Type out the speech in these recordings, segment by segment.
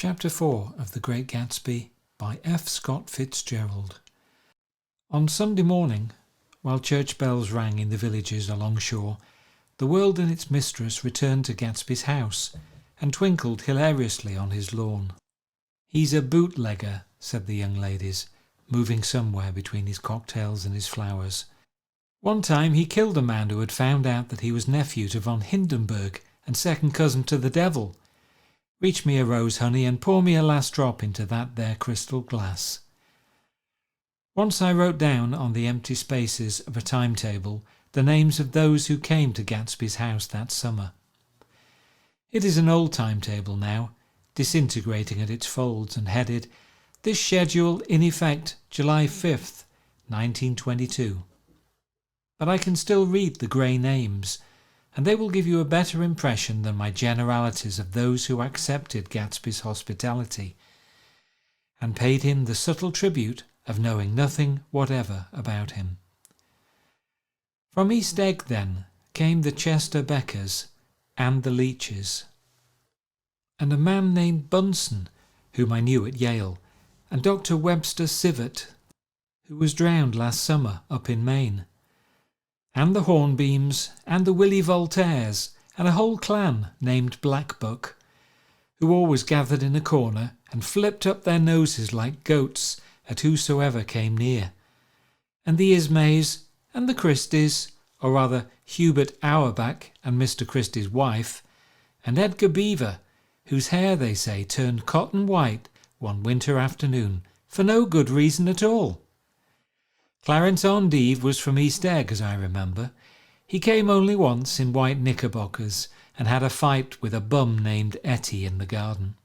Chapter 4 of The Great Gatsby by F. Scott Fitzgerald. On Sunday morning, while church bells rang in the villages along shore, the world and its mistress returned to Gatsby's house and twinkled hilariously on his lawn. "He's a bootlegger," said the young ladies, moving somewhere between his cocktails and his flowers. "One time he killed a man who had found out that he was nephew to von Hindenburg and second cousin to the devil. Reach me a rose, honey, and pour me a last drop into that there crystal glass." Once I wrote down on the empty spaces of a timetable the names of those who came to Gatsby's house that summer. It is an old timetable now, disintegrating at its folds and headed, "This schedule in effect July 5th, 1922. But I can still read the grey names, and they will give you a better impression than my generalities of those who accepted Gatsby's hospitality and paid him the subtle tribute of knowing nothing whatever about him. From East Egg, then, came the Chester Beckers and the Leaches, and a man named Bunsen, whom I knew at Yale, and Dr. Webster Sivert, who was drowned last summer up in Maine, and the Hornbeams, and the Willie Voltaires, and a whole clan named Blackbuck, who always gathered in a corner and flipped up their noses like goats at whosoever came near, and the Ismays, and the Christies, or rather Hubert Auerbach and Mr. Christie's wife, and Edgar Beaver, whose hair, they say, turned cotton white one winter afternoon, for no good reason at all. Clarence Endive was from East Egg, as I remember. He came only once in white knickerbockers and had a fight with a bum named Etty in the garden.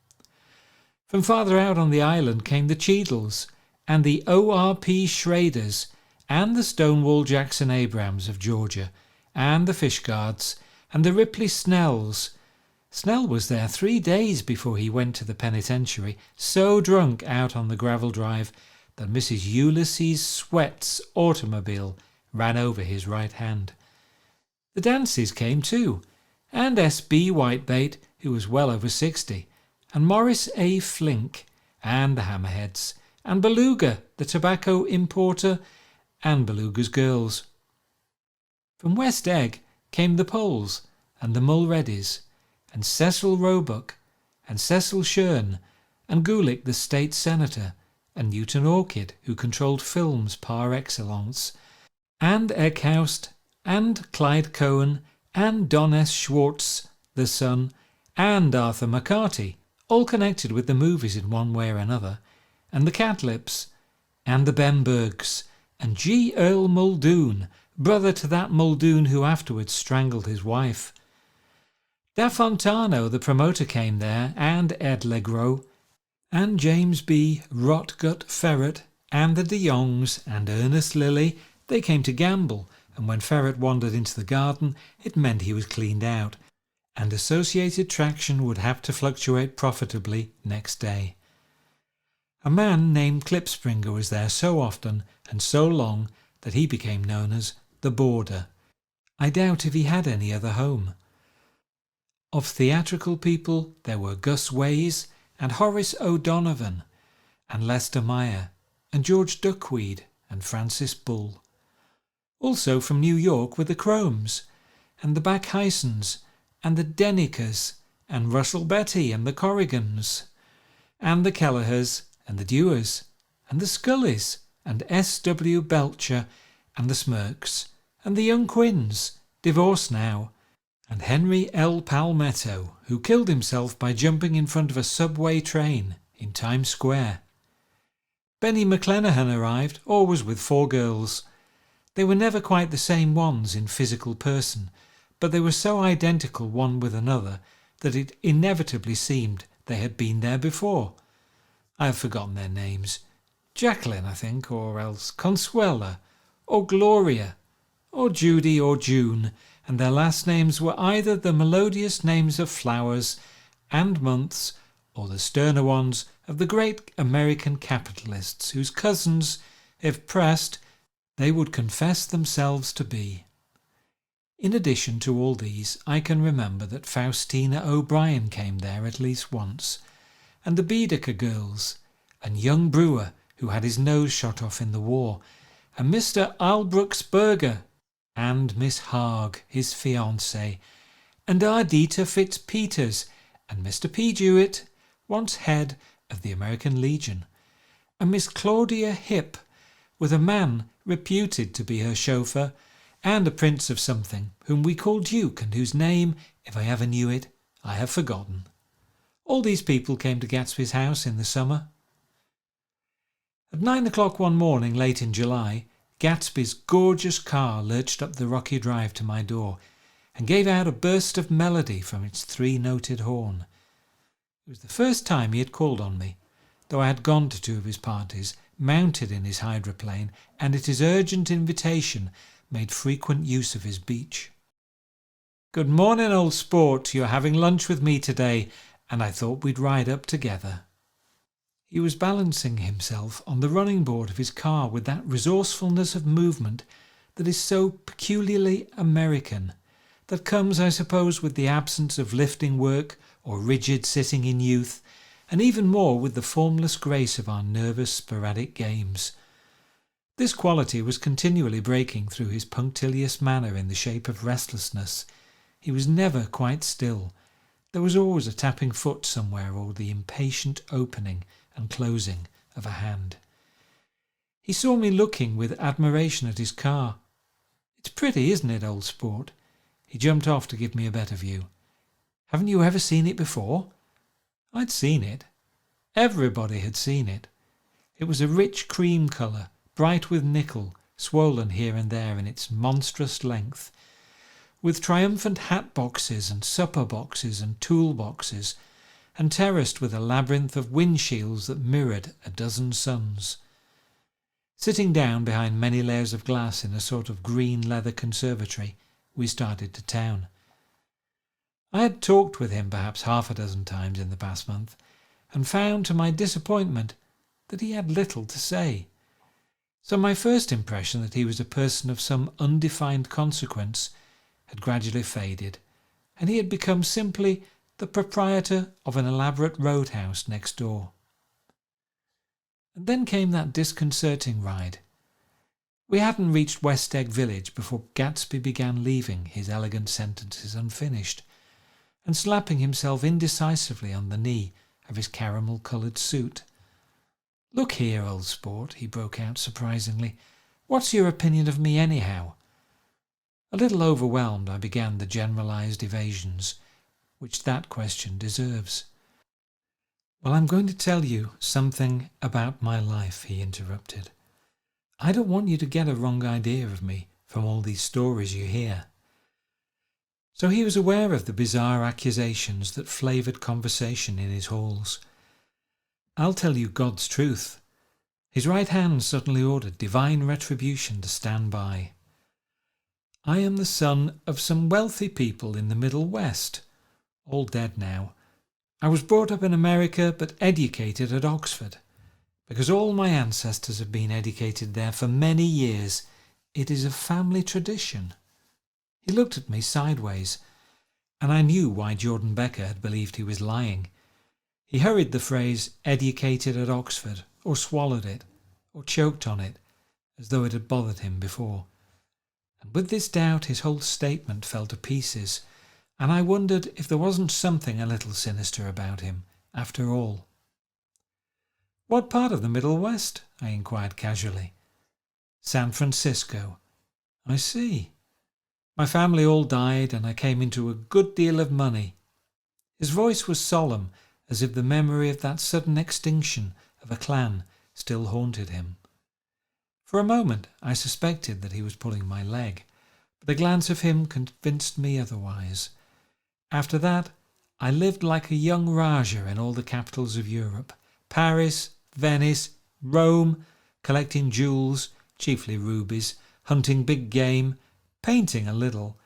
From farther out on the island came the Cheadles and the O.R.P. Schraders and the Stonewall Jackson Abrams of Georgia and the Fishguards and the Ripley Snells. Snell was there 3 days before he went to the penitentiary, so drunk out on the gravel drive that Mrs. Ulysses Sweat's automobile ran over his right hand. The Dances came too, and S.B. Whitebait, who was well over 60, and Morris A. Flink, and the Hammerheads, and Beluga, the tobacco importer, and Beluga's girls. From West Egg came the Poles, and the Mulreadys, and Cecil Roebuck, and Cecil Shern, and Gulick the state senator, and Newton Orchid, who controlled films par excellence, and Eckhoust, and Clyde Cohen, and Don S. Schwartz, the son, and Arthur McCarty, all connected with the movies in one way or another, and the Catlips, and the Bembergs, and G. Earl Muldoon, brother to that Muldoon who afterwards strangled his wife. Da Fontano, the promoter, came there, and Ed Legros, and James B. Rotgut Ferret, and the de Jongs, and Ernest Lilly. They came to gamble, and when Ferret wandered into the garden, it meant he was cleaned out, and Associated Traction would have to fluctuate profitably next day. A man named Klipspringer was there so often and so long that he became known as the Boarder. I doubt if he had any other home. Of theatrical people there were Gus Ways, and Horace O'Donovan, and Lester Meyer, and George Duckweed, and Francis Bull. Also from New York were the Chromes, and the Backhysons, and the Dennikers, and Russell Betty, and the Corrigans, and the Kelleher's, and the Dewars, and the Scullys, and S.W. Belcher, and the Smirks, and the Young Quinns, divorced now, and Henry L. Palmetto, who killed himself by jumping in front of a subway train in Times Square. Benny McClenahan arrived, always with 4 girls. They were never quite the same ones in physical person, but they were so identical one with another that it inevitably seemed they had been there before. I have forgotten their names. Jacqueline, I think, or else Consuela, or Gloria, or Judy, or June, and their last names were either the melodious names of flowers and months, or the sterner ones of the great American capitalists whose cousins, if pressed, they would confess themselves to be. In addition to all these, I can remember that Faustina O'Brien came there at least once, and the Baedeker girls, and young Brewer, who had his nose shot off in the war, and Mr. Albrucksberger, and Miss Haag, his fiancée, and Ardita Fitzpeters, and Mr. P. Jewett, once head of the American Legion, and Miss Claudia Hipp, with a man reputed to be her chauffeur, and a prince of something, whom we call Duke, and whose name, if I ever knew it, I have forgotten. All these people came to Gatsby's house in the summer. At 9 o'clock one morning late in July, Gatsby's gorgeous car lurched up the rocky drive to my door and gave out a burst of melody from its three-noted horn. It was the first time he had called on me, though I had gone to 2 of his parties, mounted in his hydroplane, and at his urgent invitation made frequent use of his beach. "Good morning, old sport. You're having lunch with me today, and I thought we'd ride up together." He was balancing himself on the running board of his car with that resourcefulness of movement that is so peculiarly American, that comes, I suppose, with the absence of lifting work or rigid sitting in youth, and even more with the formless grace of our nervous sporadic games. This quality was continually breaking through his punctilious manner in the shape of restlessness. He was never quite still. There was always a tapping foot somewhere, or the impatient opening and closing of a hand. He saw me looking with admiration at his car. "It's pretty, isn't it, old sport?" He jumped off to give me a better view. "Haven't you ever seen it before?" I'd seen it. Everybody had seen it. It was a rich cream colour, bright with nickel, swollen here and there in its monstrous length, with triumphant hat boxes and supper boxes and tool boxes, and terraced with a labyrinth of windshields that mirrored a dozen suns. Sitting down behind many layers of glass in a sort of green leather conservatory, we started to town. I had talked with him perhaps 6 times in the past month, and found to my disappointment that he had little to say. So my first impression that he was a person of some undefined consequence had gradually faded, and he had become simply the proprietor of an elaborate roadhouse next door. And then came that disconcerting ride. We hadn't reached West Egg Village before Gatsby began leaving his elegant sentences unfinished, and slapping himself indecisively on the knee of his caramel-coloured suit. "Look here, old sport," he broke out surprisingly, "what's your opinion of me anyhow?" A little overwhelmed, I began the generalised evasions which that question deserves. "Well, I'm going to tell you something about my life," he interrupted. "I don't want you to get a wrong idea of me from all these stories you hear." So he was aware of the bizarre accusations that flavoured conversation in his halls. "I'll tell you God's truth." His right hand suddenly ordered divine retribution to stand by. "I am the son of some wealthy people in the Middle West, all dead now. I was brought up in America but educated at Oxford. Because all my ancestors have been educated there for many years, it is a family tradition." He looked at me sideways, and I knew why Jordan Becker had believed he was lying. He hurried the phrase "educated at Oxford," or swallowed it, or choked on it, as though it had bothered him before. And with this doubt his whole statement fell to pieces, and I wondered if there wasn't something a little sinister about him, after all. "What part of the Middle West?" I inquired casually. "San Francisco." "I see. My family all died, and I came into a good deal of money." His voice was solemn, as if the memory of that sudden extinction of a clan still haunted him. For a moment I suspected that he was pulling my leg, but a glance of him convinced me otherwise. After that, I lived like a young Rajah in all the capitals of Europe, Paris, Venice, Rome, collecting jewels, chiefly rubies, hunting big game, painting a little,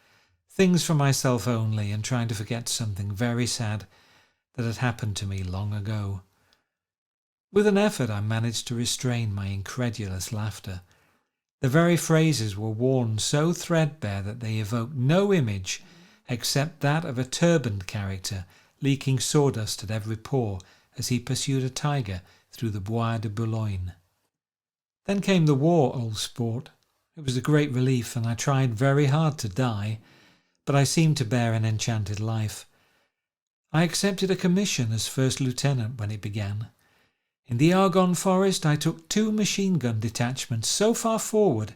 things for myself only, and trying to forget something very sad that had happened to me long ago. With an effort I managed to restrain my incredulous laughter. The very phrases were worn so threadbare that they evoked no image except that of a turbaned character leaking sawdust at every pore as he pursued a tiger through the Bois de Boulogne. Then came the war, old sport. It was a great relief, and I tried very hard to die, but I seemed to bear an enchanted life. I accepted a commission as first lieutenant when it began. In the Argonne forest I took 2 machine-gun detachments so far forward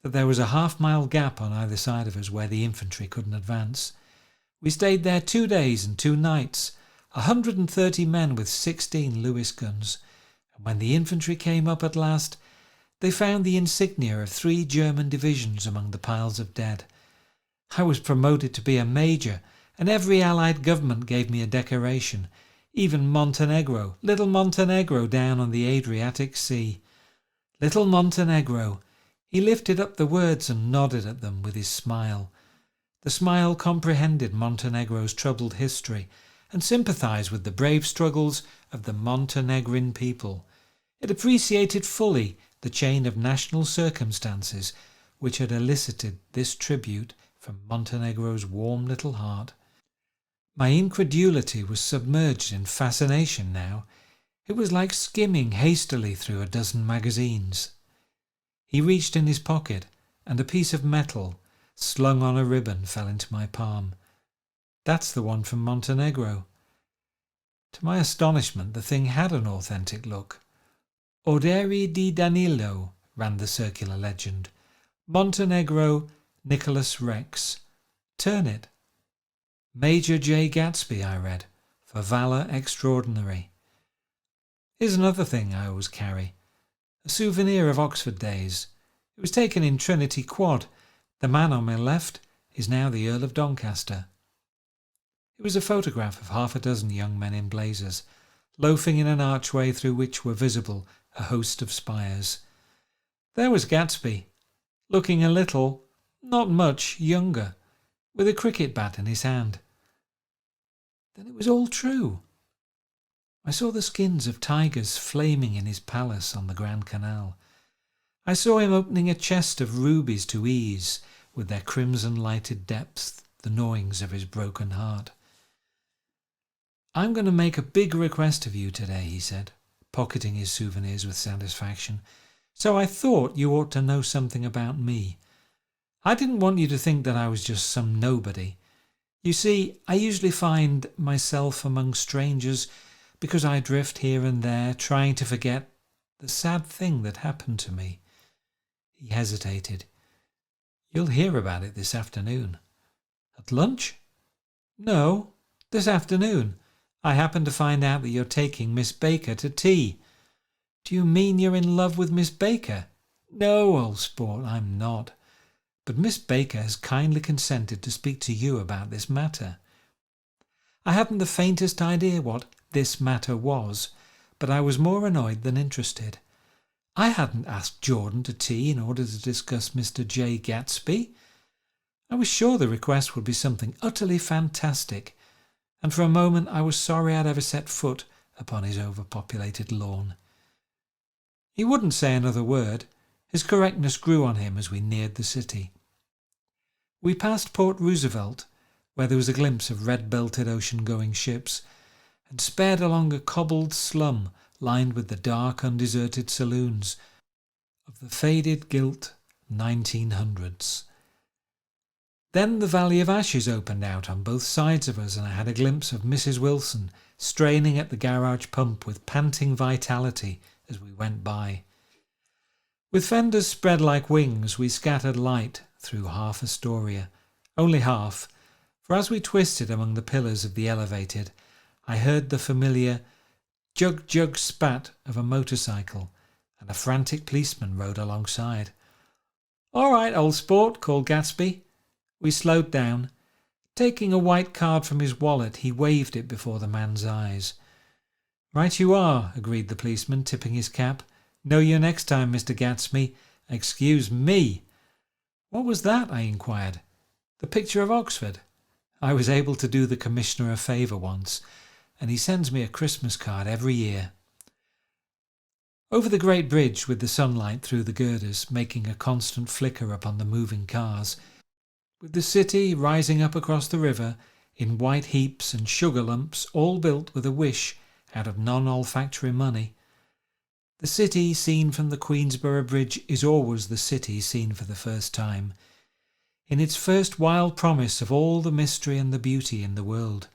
that there was a half-mile gap on either side of us where the infantry couldn't advance. We stayed there 2 days and 2 nights, 130 men with 16 Lewis guns, and when the infantry came up at last, they found the insignia of 3 German divisions among the piles of dead. I was promoted to be a major, and every Allied government gave me a decoration, even Montenegro, little Montenegro down on the Adriatic Sea. Little Montenegro. He lifted up the words and nodded at them with his smile. The smile comprehended Montenegro's troubled history and sympathized with the brave struggles of the Montenegrin people. It appreciated fully the chain of national circumstances which had elicited this tribute from Montenegro's warm little heart. My incredulity was submerged in fascination now. It was like skimming hastily through a dozen magazines. He reached in his pocket, and a piece of metal, slung on a ribbon, fell into my palm. That's the one from Montenegro. To my astonishment, the thing had an authentic look. Orderi di Danilo, ran the circular legend. Montenegro, Nicholas Rex. Turn it. Major J. Gatsby, I read, for valour extraordinary. Here's another thing I always carry. A souvenir of Oxford days. It was taken in Trinity Quad. The man on my left is now the Earl of Doncaster. It was a photograph of 6 young men in blazers, loafing in an archway through which were visible a host of spires. There was Gatsby, looking a little, not much, younger, with a cricket bat in his hand. Then it was all true. I saw the skins of tigers flaming in his palace on the Grand Canal. I saw him opening a chest of rubies to ease, with their crimson-lighted depths, the gnawings of his broken heart. "I'm going to make a big request of you today," he said, pocketing his souvenirs with satisfaction. "So I thought you ought to know something about me. I didn't want you to think that I was just some nobody. You see, I usually find myself among strangers because I drift here and there, trying to forget the sad thing that happened to me." He hesitated. "You'll hear about it this afternoon." "At lunch?" "No, this afternoon. I happen to find out that you're taking Miss Baker to tea." "Do you mean you're in love with Miss Baker?" "No, old sport, I'm not. But Miss Baker has kindly consented to speak to you about this matter." I hadn't the faintest idea what this matter was, but I was more annoyed than interested. I hadn't asked Jordan to tea in order to discuss Mr. J. Gatsby. I was sure the request would be something utterly fantastic, and for a moment I was sorry I'd ever set foot upon his overpopulated lawn. He wouldn't say another word. His correctness grew on him as we neared the city. We passed Port Roosevelt, where there was a glimpse of red-belted ocean-going ships, and sped along a cobbled slum lined with the dark, undeserted saloons of the faded, gilt 1900s. Then the Valley of Ashes opened out on both sides of us, and I had a glimpse of Mrs. Wilson straining at the garage pump with panting vitality as we went by. With fenders spread like wings, we scattered light through half Astoria, only half, for as we twisted among the pillars of the elevated, I heard the familiar jug-jug spat of a motorcycle, and a frantic policeman rode alongside. "All right, old sport," called Gatsby. We slowed down. Taking a white card from his wallet, he waved it before the man's eyes. "Right you are," agreed the policeman, tipping his cap. "Know you next time, Mr. Gatsby. Excuse me." "What was that?" I inquired. "The picture of Oxford. I was able to do the Commissioner a favour once, and he sends me a Christmas card every year." Over the great bridge, with the sunlight through the girders making a constant flicker upon the moving cars, with the city rising up across the river in white heaps and sugar lumps, all built with a wish out of non-olfactory money. The city seen from the Queensborough Bridge is always the city seen for the first time, in its first wild promise of all the mystery and the beauty in the world.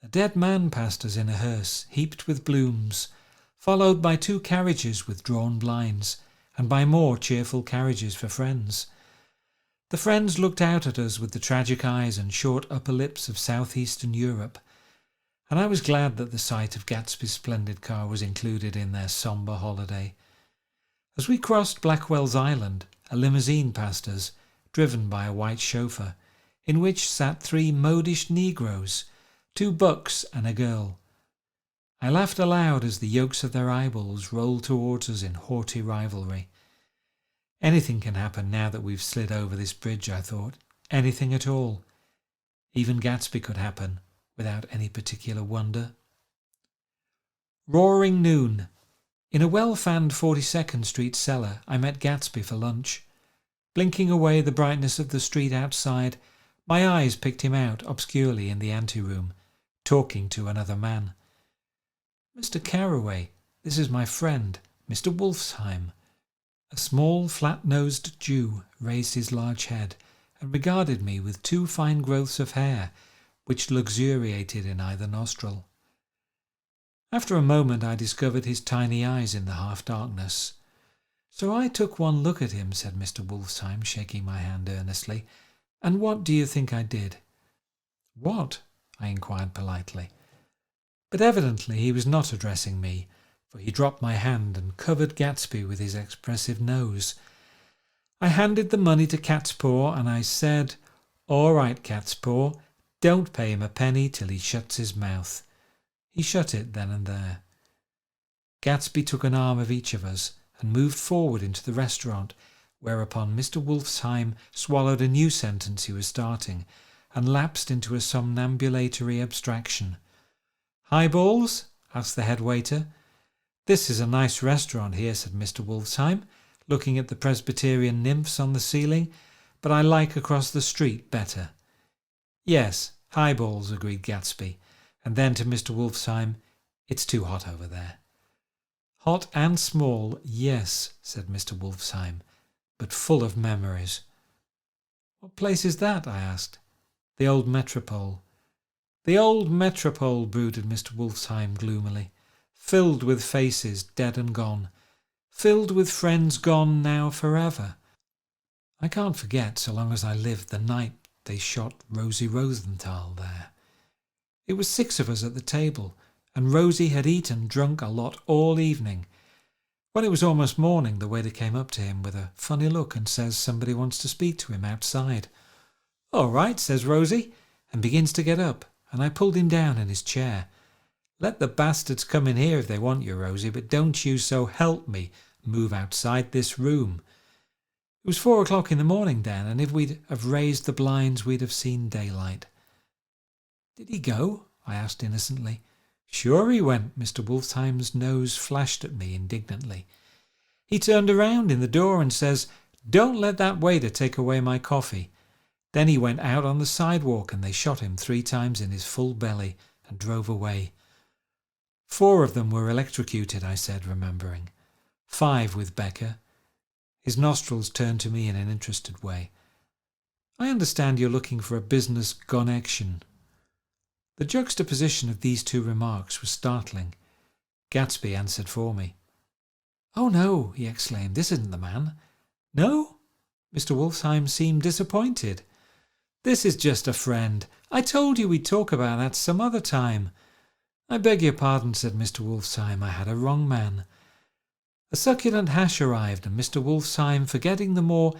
A dead man passed us in a hearse, heaped with blooms, followed by 2 carriages with drawn blinds, and by more cheerful carriages for friends. The friends looked out at us with the tragic eyes and short upper lips of southeastern Europe, and I was glad that the sight of Gatsby's splendid car was included in their sombre holiday. As we crossed Blackwell's Island, a limousine passed us, driven by a white chauffeur, in which sat 3 modish negroes, 2 bucks and a girl. I laughed aloud as the yolks of their eyeballs rolled towards us in haughty rivalry. Anything can happen now that we've slid over this bridge, I thought. Anything at all. Even Gatsby could happen, without any particular wonder. Roaring noon. In a well-fanned 42nd Street cellar, I met Gatsby for lunch. Blinking away the brightness of the street outside, my eyes picked him out obscurely in the anteroom, talking to another man. "Mr. Carroway, this is my friend, Mr. Wolfsheim." A small, flat-nosed Jew raised his large head and regarded me with 2 fine growths of hair, which luxuriated in either nostril. After a moment I discovered his tiny eyes in the half-darkness. "So I took one look at him," said Mr. Wolfsheim, shaking my hand earnestly. "And what do you think I did?" "What?" I inquired politely. But evidently he was not addressing me, for he dropped my hand and covered Gatsby with his expressive nose. I handed the money to Catspaw and I said, "All right, Catspaw, don't pay him a penny till he shuts his mouth." He shut it then and there. Gatsby took an arm of each of us and moved forward into the restaurant, whereupon Mr. Wolfsheim swallowed a new sentence he was starting and lapsed into a somnambulatory abstraction. "Highballs?" asked the head waiter. "This is a nice restaurant here," said Mr. Wolfsheim, looking at the Presbyterian nymphs on the ceiling, "but I like across the street better." "Yes, highballs," agreed Gatsby, and then to Mr. Wolfsheim, "It's too hot over there." "Hot and small, yes," said Mr. Wolfsheim, "but full of memories." "What place is that?" I asked. "The old Metropole." "The old Metropole," brooded Mr. Wolfsheim gloomily, "filled with faces dead and gone, filled with friends gone now forever. I can't forget, so long as I live, the night they shot Rosie Rosenthal there. It was 6 of us at the table, and Rosie had eaten, drunk a lot all evening. When it was almost morning, the waiter came up to him with a funny look and says somebody wants to speak to him outside. 'All right,' says Rosie, and begins to get up, and I pulled him down in his chair. 'Let the bastards come in here if they want you, Rosie, but don't you, so help me, move outside this room.' It was 4 o'clock in the morning then, and if we'd have raised the blinds we'd have seen daylight." "Did he go?" I asked innocently. "Sure he went." Mr. Wolfsheim's nose flashed at me indignantly. "He turned around in the door and says, 'Don't let that waiter take away my coffee.' Then he went out on the sidewalk and they shot him 3 times in his full belly and drove away." "4 of them were electrocuted," I said, remembering. 5 with Becker." His nostrils turned to me in an interested way. "I understand you're looking for a business connection." The juxtaposition of these 2 remarks was startling. Gatsby answered for me. "Oh no," he exclaimed, "this isn't the man." "No?" Mr. Wolfsheim seemed disappointed. "This is just a friend. I told you we'd talk about that some other time." "I beg your pardon," said Mr. Wolfsheim, "I had a wrong man." A succulent hash arrived, and Mr. Wolfsheim, forgetting the more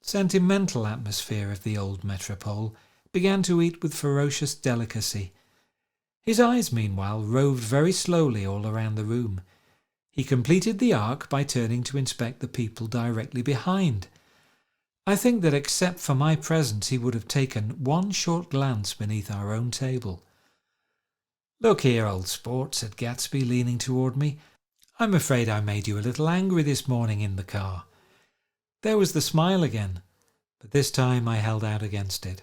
sentimental atmosphere of the old Metropole, began to eat with ferocious delicacy. His eyes, meanwhile, roved very slowly all around the room. He completed the arc by turning to inspect the people directly behind. I think that except for my presence he would have taken one short glance beneath our own table. "Look here, old sport," said Gatsby, leaning toward me. "I'm afraid I made you a little angry this morning in the car." There was the smile again, but this time I held out against it.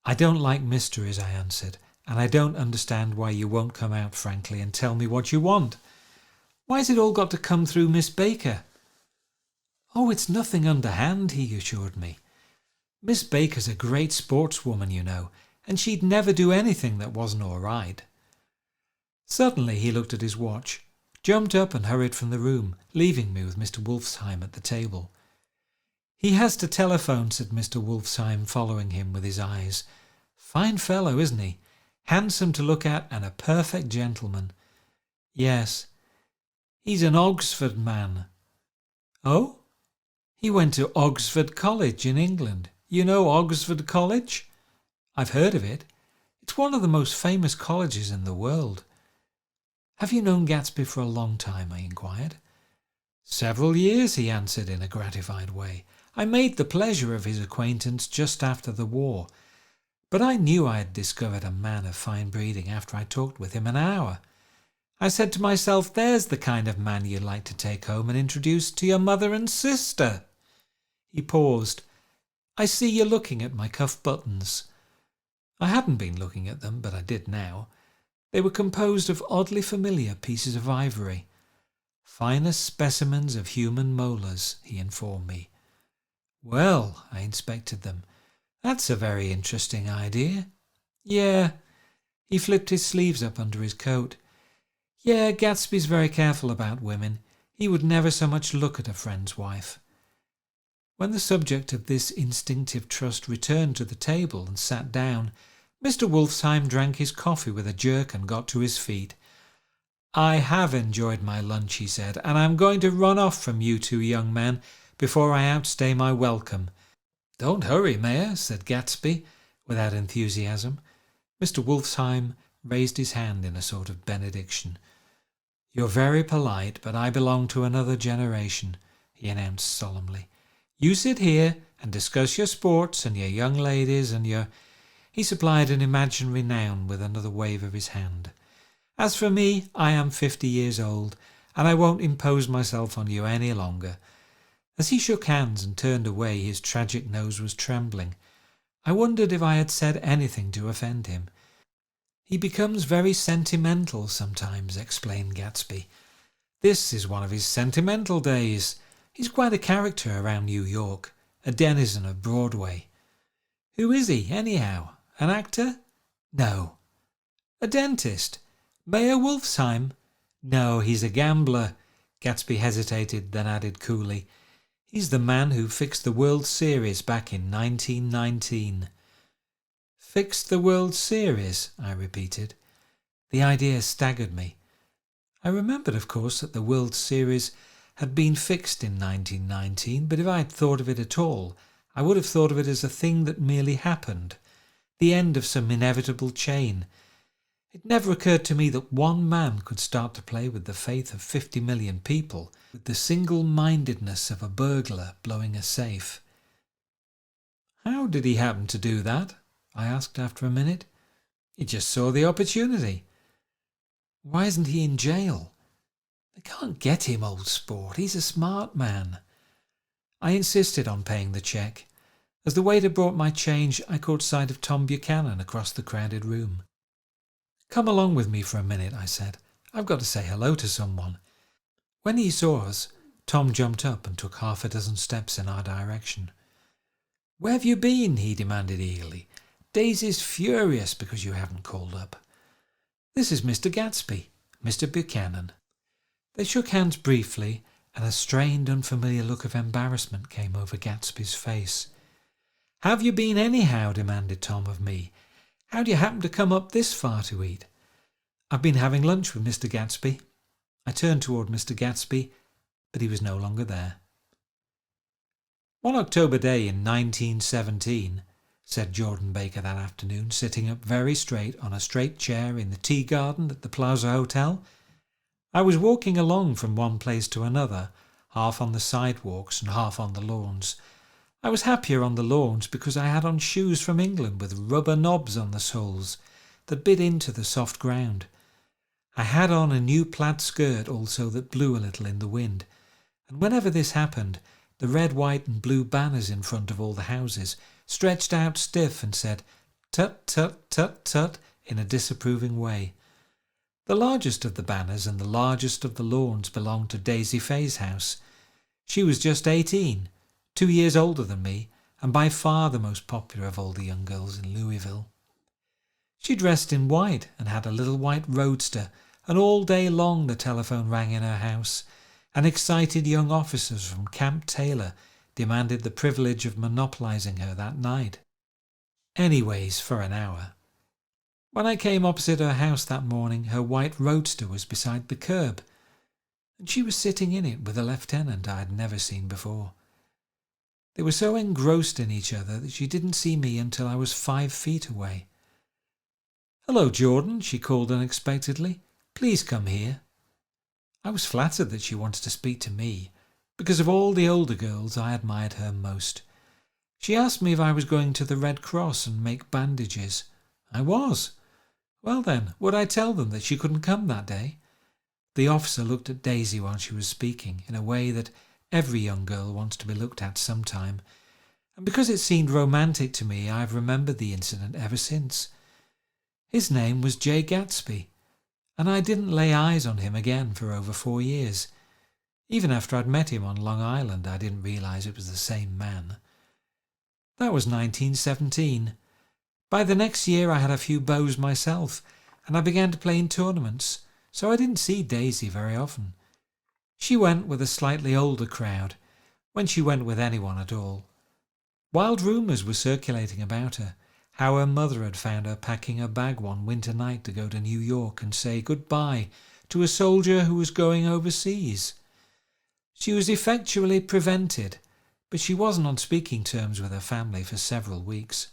"I don't like mysteries," I answered, and I don't understand why you won't come out frankly and tell me what you want. Why's it all got to come through Miss Baker?" "Oh, it's nothing underhand," he assured me. "Miss Baker's a great sportswoman, you know, and she'd never do anything that wasn't all right." Suddenly he looked at his watch, jumped up and hurried from the room, leaving me with Mr. Wolfsheim at the table. "He has to telephone," said Mr. Wolfsheim, following him with his eyes. "Fine fellow, isn't he? Handsome to look at and a perfect gentleman." "Yes. He's an Oxford man." "Oh? He went to Oxford College in England. You know Oxford College?" "I've heard of it. It's one of the most famous colleges in the world." "Have you known Gatsby for a long time?" I inquired. "Several years," he answered in a gratified way. "I made the pleasure of his acquaintance just after the war, but I knew I had discovered a man of fine breeding after I talked with him an hour. I said to myself, there's the kind of man you'd like to take home and introduce to your mother and sister." He paused. "I see you're looking at my cuff buttons." I hadn't been looking at them, but I did now. They were composed of oddly familiar pieces of ivory. "Finest specimens of human molars," he informed me. "Well," I inspected them, "that's a very interesting idea." "Yeah." He flipped his sleeves up under his coat. "Yeah, Gatsby's very careful about women. He would never so much look at a friend's wife." When the subject of this instinctive trust returned to the table and sat down, Mr. Wolfsheim drank his coffee with a jerk and got to his feet. "I have enjoyed my lunch," he said, "and I'm going to run off from you two young men before I outstay my welcome." "Don't hurry, Mayor," said Gatsby, without enthusiasm. Mr. Wolfsheim raised his hand in a sort of benediction. "You're very polite, but I belong to another generation," he announced solemnly. "You sit here and discuss your sports and your young ladies and your—" He supplied an imaginary noun with another wave of his hand. "As for me, I am 50 years old, and I won't impose myself on you any longer." As he shook hands and turned away, his tragic nose was trembling. I wondered if I had said anything to offend him. "He becomes very sentimental sometimes," explained Gatsby. "This is one of his sentimental days. He's quite a character around New York, a denizen of Broadway." "Who is he, anyhow? An actor?" "No." "A dentist? Mayor Wolfsheim?" "No, he's a gambler." Gatsby hesitated, then added coolly, "He's the man who fixed the World Series back in 1919. "Fixed the World Series?" I repeated. The idea staggered me. I remembered, of course, that the World Series had been fixed in 1919, but if I had thought of it at all, I would have thought of it as a thing that merely happened, the end of some inevitable chain. It never occurred to me that one man could start to play with the faith of 50 million people with the single-mindedness of a burglar blowing a safe. "How did he happen to do that?" I asked after a minute. "He just saw the opportunity." "Why isn't he in jail?" "They can't get him, old sport. He's a smart man." I insisted on paying the cheque. As the waiter brought my change, I caught sight of Tom Buchanan across the crowded room. "Come along with me for a minute," I said. "I've got to say hello to someone." When he saw us, Tom jumped up and took half a dozen steps in our direction. "Where have you been?" he demanded eagerly. "Daisy's furious because you haven't called up." "This is Mr. Gatsby, Mr. Buchanan." They shook hands briefly, and a strained, unfamiliar look of embarrassment came over Gatsby's face. "Have you been anyhow?" demanded Tom of me. "How do you happen to come up this far to eat?" "I've been having lunch with Mr. Gatsby." I turned toward Mr. Gatsby, but he was no longer there. "One October day in 1917, said Jordan Baker that afternoon, sitting up very straight on a straight chair in the tea garden at the Plaza Hotel, "I was walking along from one place to another, half on the sidewalks and half on the lawns. I was happier on the lawns because I had on shoes from England with rubber knobs on the soles that bit into the soft ground. I had on a new plaid skirt also that blew a little in the wind, and whenever this happened, the red, white and blue banners in front of all the houses stretched out stiff and said, 'Tut, tut, tut, tut,' in a disapproving way. The largest of the banners and the largest of the lawns belonged to Daisy Fay's house. She was just 18, 2 years older than me, and by far the most popular of all the young girls in Louisville. She dressed in white and had a little white roadster, and all day long the telephone rang in her house, and excited young officers from Camp Taylor demanded the privilege of monopolizing her that night. Anyways, for an hour. When I came opposite her house that morning, her white roadster was beside the curb, and she was sitting in it with a lieutenant I had never seen before. They were so engrossed in each other that she didn't see me until I was 5 feet away. "Hello, Jordan," she called unexpectedly. "Please come here." I was flattered that she wanted to speak to me, because of all the older girls I admired her most. She asked me if I was going to the Red Cross and make bandages. I was. Well then, would I tell them that she couldn't come that day? The officer looked at Daisy while she was speaking, in a way that every young girl wants to be looked at sometime, and because it seemed romantic to me, I've remembered the incident ever since. His name was J. Gatsby, and I didn't lay eyes on him again for over 4 years. Even after I'd met him on Long Island, I didn't realize it was the same man. That was 1917. By the next year I had a few beaux myself, and I began to play in tournaments, so I didn't see Daisy very often. She went with a slightly older crowd, when she went with anyone at all. Wild rumours were circulating about her, how her mother had found her packing her bag one winter night to go to New York and say goodbye to a soldier who was going overseas. She was effectually prevented, but she wasn't on speaking terms with her family for several weeks.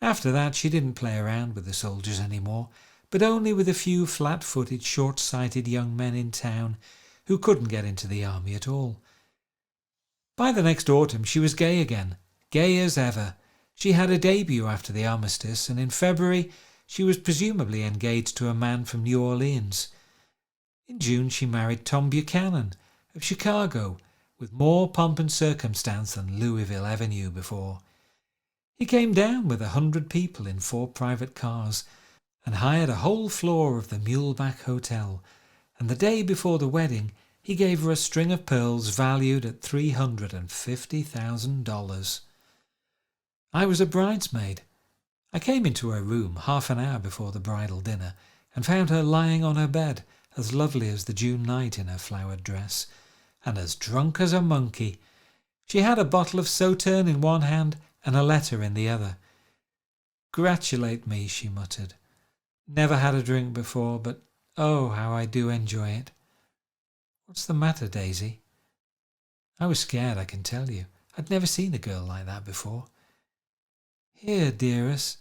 After that she didn't play around with the soldiers anymore, but only with a few flat-footed, short-sighted young men in town who couldn't get into the army at all. By the next autumn she was gay again, gay as ever. She had a debut after the armistice, and in February she was presumably engaged to a man from New Orleans. In June she married Tom Buchanan of Chicago, with more pomp and circumstance than Louisville ever knew before. He came down with 100 people in 4 private cars and hired a whole floor of the Muleback Hotel, and the day before the wedding he gave her a string of pearls valued at $350,000. I was a bridesmaid. I came into her room half an hour before the bridal dinner and found her lying on her bed, as lovely as the June night in her flowered dress, and as drunk as a monkey. She had a bottle of Sauterne in one hand and a letter in the other. "Gratulate me," she muttered. "Never had a drink before, but oh, how I do enjoy it." "What's the matter, Daisy?" I was scared, I can tell you. I'd never seen a girl like that before. "Here, dearest."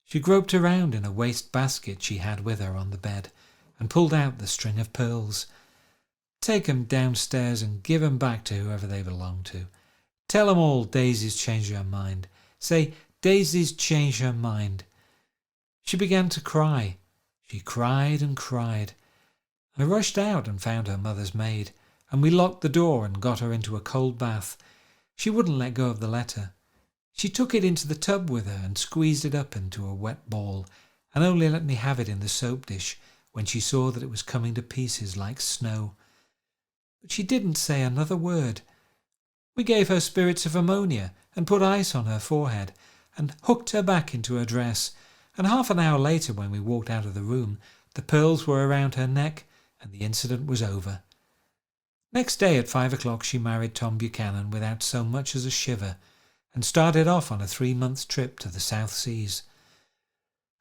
She groped around in a waste basket she had with her on the bed and pulled out the string of pearls. "Take 'em downstairs and give 'em back to whoever they belong to. Tell 'em all Daisy's changed her mind. Say, Daisy's changed her mind." She began to cry. She cried and cried. I rushed out and found her mother's maid, and we locked the door and got her into a cold bath. She wouldn't let go of the letter. She took it into the tub with her and squeezed it up into a wet ball, and only let me have it in the soap dish when she saw that it was coming to pieces like snow. But she didn't say another word. We gave her spirits of ammonia and put ice on her forehead and hooked her back into her dress, and half an hour later, when we walked out of the room, the pearls were around her neck and the incident was over. Next day at 5 o'clock she married Tom Buchanan without so much as a shiver, and started off on a 3-month trip to the South Seas.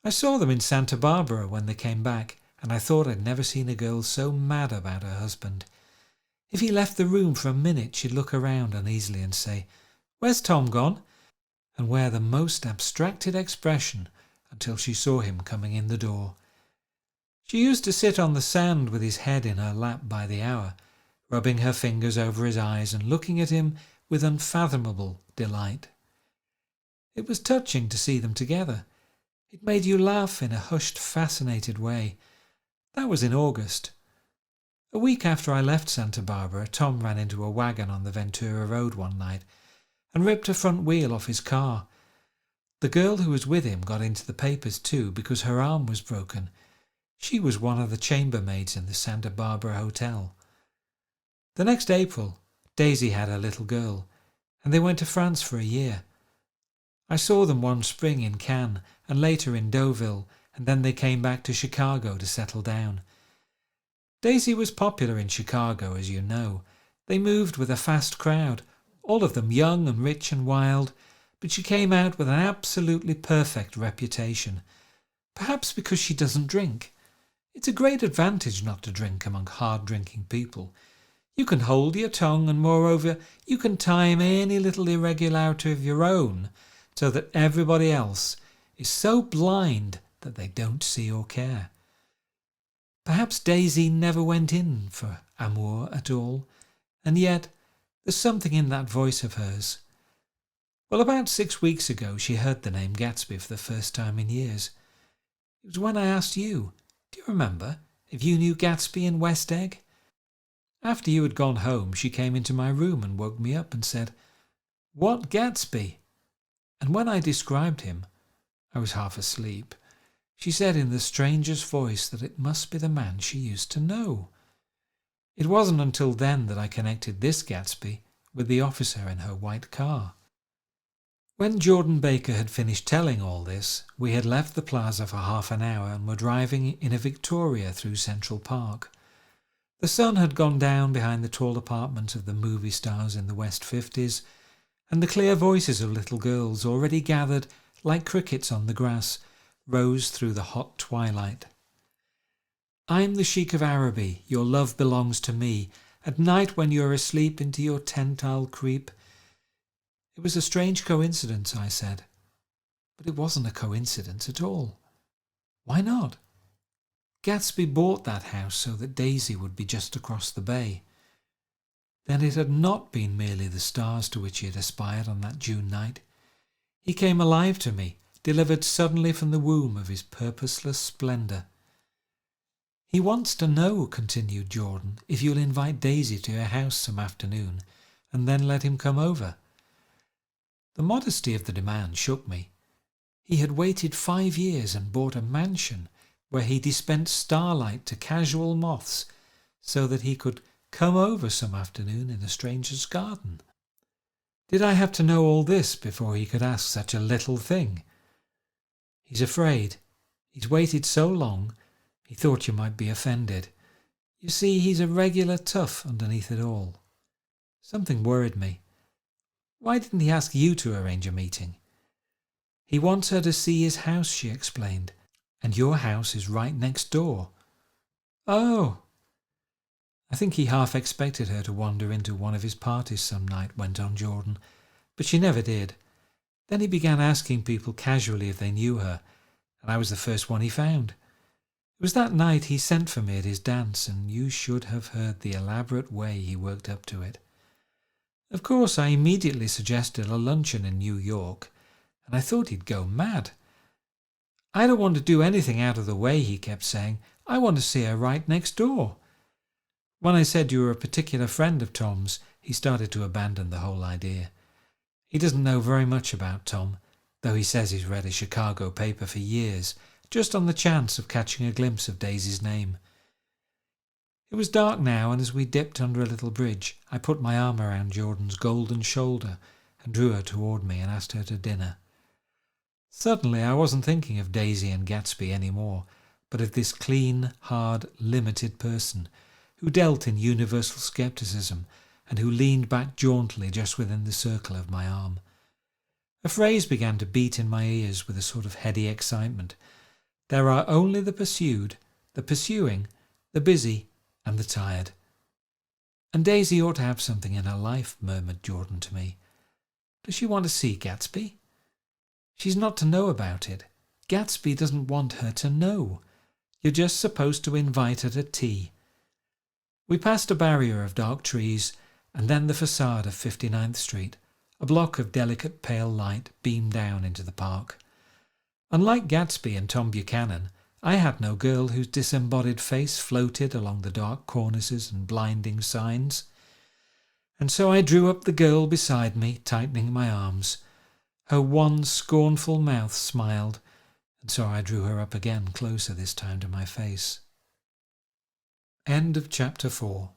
I saw them in Santa Barbara when they came back, and I thought I'd never seen a girl so mad about her husband. If he left the room for a minute, she'd look around uneasily and say, "Where's Tom gone?" and wear the most abstracted expression until she saw him coming in the door. She used to sit on the sand with his head in her lap by the hour, rubbing her fingers over his eyes and looking at him with unfathomable delight. It was touching to see them together. It made you laugh in a hushed, fascinated way. That was in August. A week after I left Santa Barbara, Tom ran into a wagon on the Ventura Road one night and ripped a front wheel off his car. The girl who was with him got into the papers too because her arm was broken. She was one of the chambermaids in the Santa Barbara Hotel. The next April, Daisy had a little girl, and they went to France for a year. I saw them one spring in Cannes and later in Deauville, and then they came back to Chicago to settle down. Daisy was popular in Chicago, as you know. They moved with a fast crowd, all of them young and rich and wild, but she came out with an absolutely perfect reputation. Perhaps because she doesn't drink. It's a great advantage not to drink among hard-drinking people. You can hold your tongue, and moreover, you can time any little irregularity of your own so that everybody else is so blind that they don't see or care. Perhaps Daisy never went in for amour at all, and yet there's something in that voice of hers. Well, about 6 weeks ago she heard the name Gatsby for the first time in years. It was when I asked you, do you remember, if you knew Gatsby in West Egg? After you had gone home, she came into my room and woke me up and said, "What Gatsby?" And when I described him, I was half asleep. She said in the strangest voice that it must be the man she used to know. It wasn't until then that I connected this Gatsby with the officer in her white car. When Jordan Baker had finished telling all this, we had left the plaza for half an hour and were driving in a Victoria through Central Park. The sun had gone down behind the tall apartments of the movie stars in the West 50s, and the clear voices of little girls, already gathered like crickets on the grass, rose through the hot twilight. "I'm the Sheik of Araby, your love belongs to me. At night when you're asleep into your tent I'll creep." It was a strange coincidence, I said. But it wasn't a coincidence at all. Why not? Gatsby bought that house so that Daisy would be just across the bay. Then it had not been merely the stars to which he had aspired on that June night. He came alive to me, delivered suddenly from the womb of his purposeless splendour. "He wants to know," continued Jordan, "if you'll invite Daisy to your house some afternoon, and then let him come over." The modesty of the demand shook me. He had waited 5 years and bought a mansion where he dispensed starlight to casual moths so that he could come over some afternoon in a stranger's garden. Did I have to know all this before he could ask such a little thing? He's afraid. He's waited so long, he thought you might be offended. You see, he's a regular tough underneath it all. Something worried me. Why didn't he ask you to arrange a meeting? "He wants her to see his house," she explained, "and your house is right next door." "Oh!" "I think he half expected her to wander into one of his parties some night," went on Jordan, "but she never did. Then he began asking people casually if they knew her, and I was the first one he found. It was that night he sent for me at his dance, and you should have heard the elaborate way he worked up to it. Of course, I immediately suggested a luncheon in New York, and I thought he'd go mad. "I don't want to do anything out of the way," he kept saying. "I want to see her right next door." When I said you were a particular friend of Tom's, he started to abandon the whole idea. He doesn't know very much about Tom, though he says he's read a Chicago paper for years, just on the chance of catching a glimpse of Daisy's name. It was dark now, and as we dipped under a little bridge, I put my arm around Jordan's golden shoulder and drew her toward me and asked her to dinner. Suddenly I wasn't thinking of Daisy and Gatsby any more, but of this clean, hard, limited person who dealt in universal scepticism and who leaned back jauntily just within the circle of my arm. A phrase began to beat in my ears with a sort of heady excitement. "There are only the pursued, the pursuing, the busy, and the tired." "And Daisy ought to have something in her life," murmured Jordan to me. "Does she want to see Gatsby?" "She's not to know about it. Gatsby doesn't want her to know. You're just supposed to invite her to tea." We passed a barrier of dark trees, and then the facade of 59th Street. A block of delicate pale light beamed down into the park. Unlike Gatsby and Tom Buchanan, I had no girl whose disembodied face floated along the dark cornices and blinding signs. And so I drew up the girl beside me, tightening my arms. Her one scornful mouth smiled, and so I drew her up again, closer this time to my face. End of chapter 4.